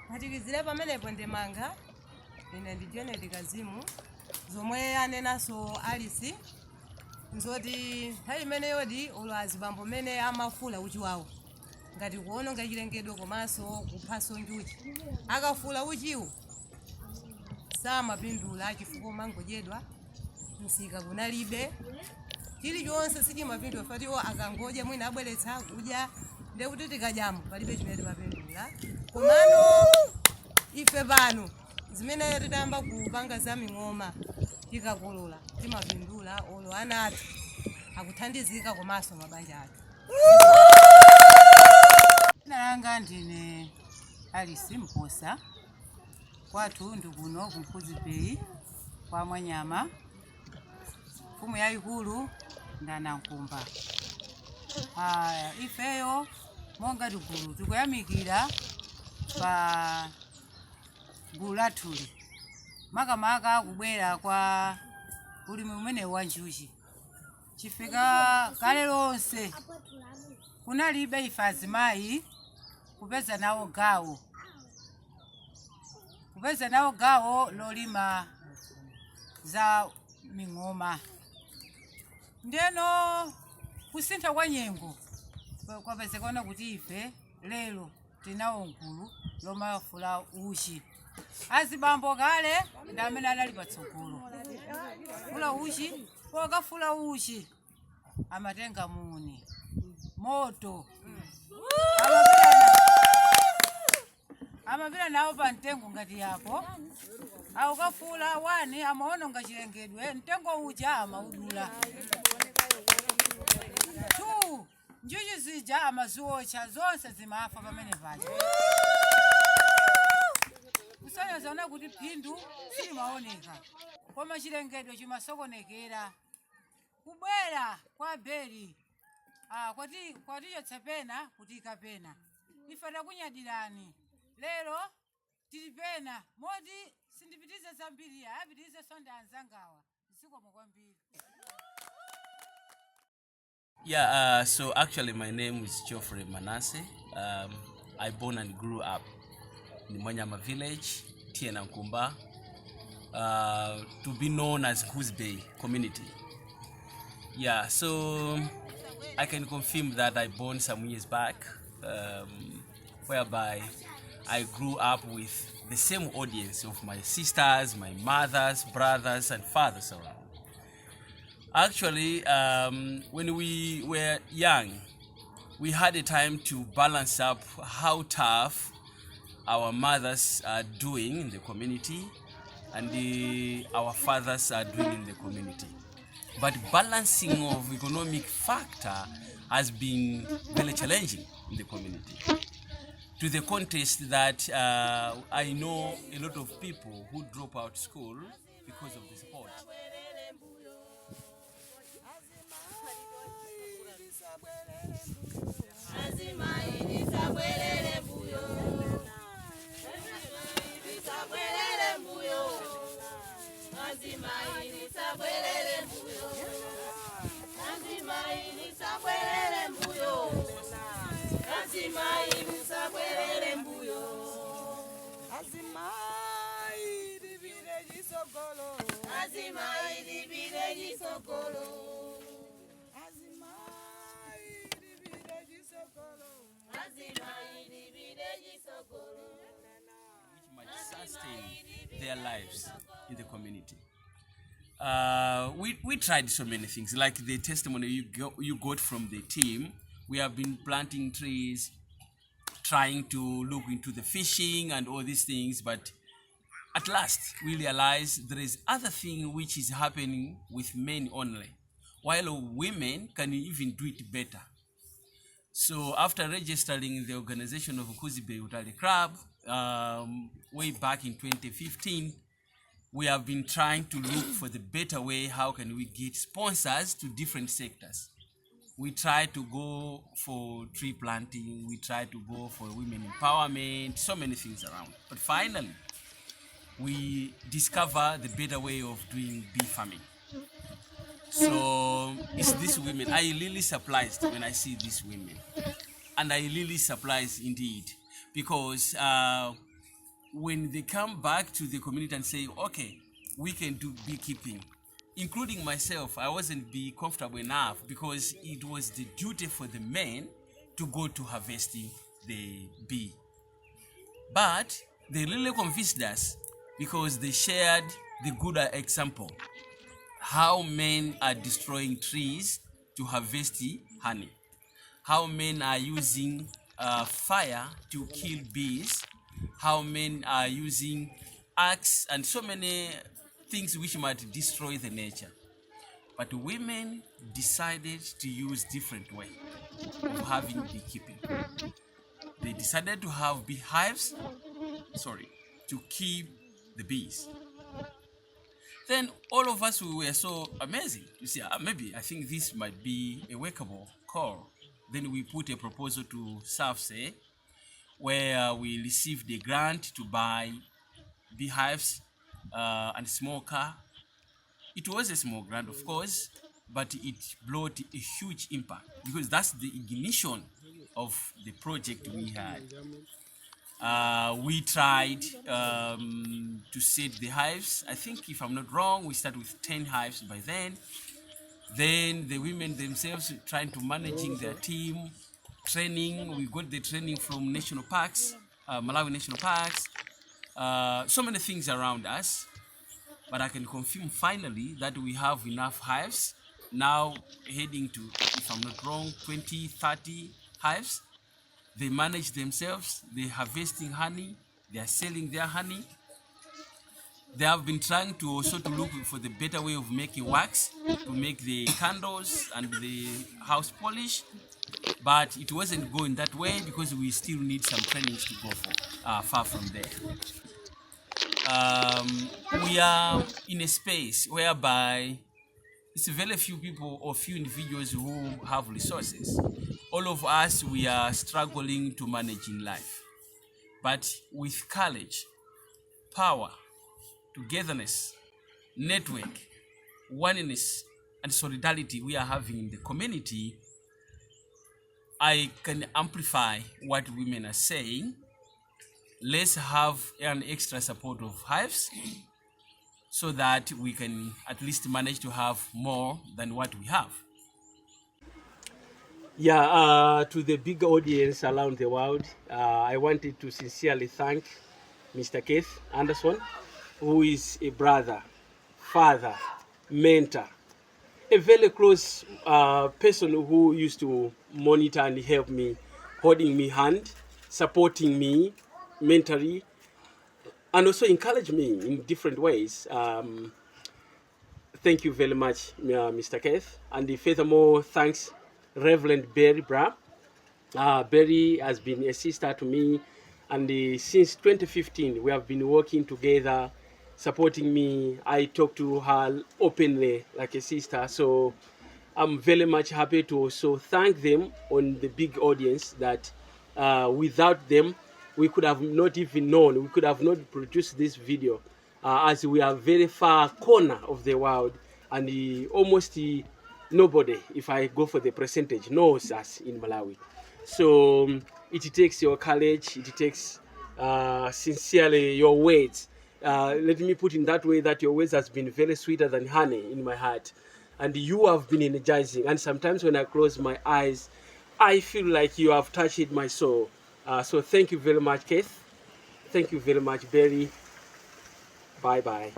Hatikizire pamenepo ndemanga ine ndi Janet Kazimu zomwe anenaso Alice nzoti nthawi imeneyo di ulwazi bambo mene amafula uchi wawo ngati kuononga chilengedwe komanso kuphaso njuchi akafula uchiwo samapindula chifukwa mangodyedwa msika kunalibe chilichonse sichimapindula fatiwo akangodya mwina abweretsa kudya ndekuti tikadyamo palibe chimene timapindula komano ife pano zimene titayamba kupanga za ming'oma tikakolola timapindula olo ana athu akuthandizika komanso mabanja athu. Nalanga ndine Alice Mposa kwathu ndikuno kumkhuzi Bay kwa Mwanyama mfumu yayikulu ndanankumba. Ifeyo monga tukulu tikuyamikira pa gulu lathuli makamaka kubwera kwa ulimi umene wa njuchi chifika kale lonse kunalibe ife azimayi kupeza nawo gawo lolima za ming'oma. Ndeno kusintha kwa nyengo kwapezekana kuti ife lero tinawo gulu lomafula uchi azibambo kale ndamene anali patsogolo fula uchi pokafula uchi amatenga muni moto amapita nawo pa mtengo ngati yapo akafula wani amaononga chilengedwe mtengo uja amaudula tu njuchi zija amaziotcha zonse zimafa pamene paja kusanya zaona kuti phindu silimaoneka koma chilengedwe chimasokonekera kubwera kwa beli kwatichotsa pena kuti ikapena ife takunyadirani lero tili pena moti sindipitize zambiri apitize sonda anzangawa zikomo kwambiri. Yeah, so actually my name is Geoffrey Manasseh. I born and grew up in Mwanyama village, Tienankumba, to be known as Mkhuzi Bay community. Yeah, so I can confirm that I born some years back, whereby I grew up with the same audience of my sisters, my mothers, brothers, and fathers around. Actually, when we were young, we had a time to balance up how tough our mothers are doing in the community and our fathers are doing in the community. But balancing of economic factor has been very challenging in the community. To the context that I know a lot of people who drop out school because of the support. Which might sustain their lives in the community. We tried so many things, like the testimony you got from the team. We have been planting trees, trying to look into the fishing and all these things, but at last we realized there is other thing which is happening with men only, while women can even do it better. So after registering the organization of Mkhuzi Bay Utali Club way back in 2015, we have been trying to look for the better way, how can we get sponsors to different sectors. We try to go for tree planting, we try to go for women empowerment, so many things around. But finally, we discover the better way of doing bee farming. So it's these women. I really surprised when I see these women. And I really surprised indeed. because when they come back to the community and say, okay, we can do beekeeping, including myself, I wasn't be comfortable enough because it was the duty for the men to go to harvesting the bee. But they really convinced us because they shared the good example, how men are destroying trees to harvest the honey, how men are using fire to kill bees, how men are using axe and so many things which might destroy the nature. But women decided to use different way of having beekeeping. They decided to have beehives, to keep the bees. Then all of us, we were so amazing. You see, maybe I think this might be a workable call. Then we put a proposal to SAFSE where we received a grant to buy beehives and smoker. It was a small grant, of course, but it brought a huge impact because that's the ignition of the project we had. We tried to set the hives. I think, if I'm not wrong, we started with 10 hives by then. Then the women themselves trying to managing their team, training. We got the training from national parks, Malawi national parks, so many things around us. But I can confirm finally that we have enough hives, now heading to, if I'm not wrong, 20, 30 hives. They manage themselves, they're harvesting honey, they are selling their honey. They have been trying to also to look for the better way of making wax, to make the candles and the house polish. But it wasn't going that way because we still need some trainings to go for, far from there. We are in a space whereby it's very few people or few individuals who have resources. All of us, we are struggling to manage in life. But with courage, power, togetherness, network, oneness, and solidarity we are having in the community, I can amplify what women are saying. Let's have an extra support of hives so that we can at least manage to have more than what we have. Yeah, to the big audience around the world, I wanted to sincerely thank Mr. Keith Anderson, who is a brother, father, mentor, a very close person who used to monitor and help me, holding me hand, supporting me mentally, and also encourage me in different ways. Thank you very much, Mr. Keith. And furthermore, thanks Reverend Barry Bra. Barry has been a sister to me, and since 2015, we have been working together, supporting me. I talk to her openly like a sister. So I'm very much happy to also thank them on the big audience that without them, we could have not even known, we could have not produced this video as we are very far corner of the world, and almost nobody, if I go for the percentage, knows us in Malawi. So it takes your courage, it takes sincerely your words. Let me put in that way that your words has been very sweeter than honey in my heart. And you have been energizing. And sometimes when I close my eyes, I feel like you have touched my soul. So thank you very much, Keith. Thank you very much, Barry. Bye-bye.